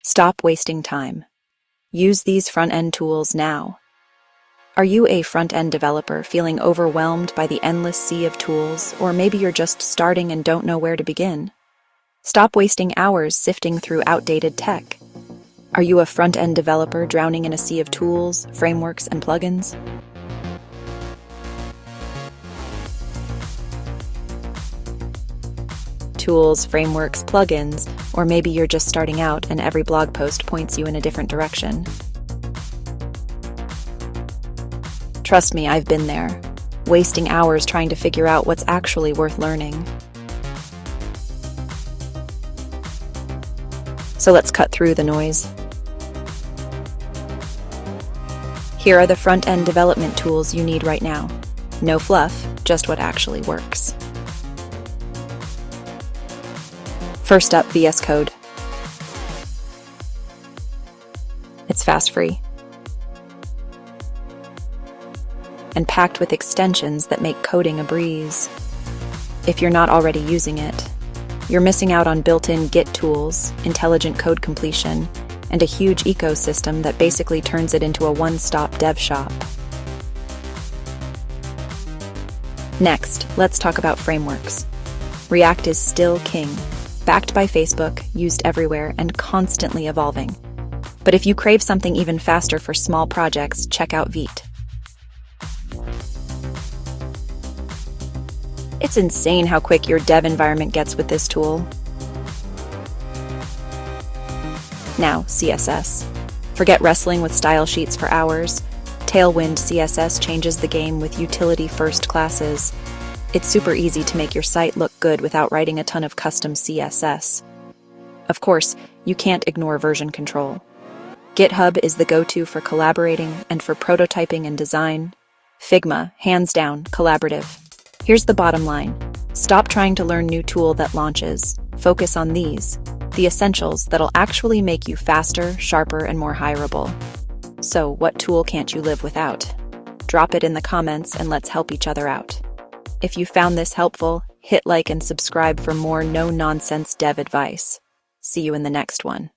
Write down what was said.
Stop wasting time. Use these front-end tools now. Are you a front-end developer feeling overwhelmed by the endless sea of tools, or maybe you're just starting and don't know where to begin? Stop wasting hours sifting through outdated tech. Are you a front-end developer drowning in a sea of tools, frameworks, and plugins? Tools, frameworks, plugins, or maybe you're just starting out and every blog post points you in a different direction. Trust me, I've been there, wasting hours trying to figure out what's actually worth learning. So let's cut through the noise. Here are the front-end development tools you need right now. No fluff, just what actually works. First up, VS Code. It's fast, free, and packed with extensions that make coding a breeze. If you're not already using it, you're missing out on built-in Git tools, intelligent code completion, and a huge ecosystem that basically turns it into a one-stop dev shop. Next, let's talk about frameworks. React is still king, backed by Facebook, used everywhere, and constantly evolving. But if you crave something even faster for small projects, check out Vite. It's insane how quick your dev environment gets with this tool. Now, CSS. Forget wrestling with style sheets for hours. Tailwind CSS changes the game with utility-first classes. It's super easy to make your site look good without writing a ton of custom CSS. Of course, you can't ignore version control. GitHub is the go-to for collaborating and for prototyping and design. Figma, hands down, collaborative. Here's the bottom line. Stop trying to learn new tool that launches. Focus on these, the essentials that'll actually make you faster, sharper, and more hireable. So, what tool can't you live without? Drop it in the comments and let's help each other out. If you found this helpful, hit like and subscribe for more no-nonsense dev advice. See you in the next one.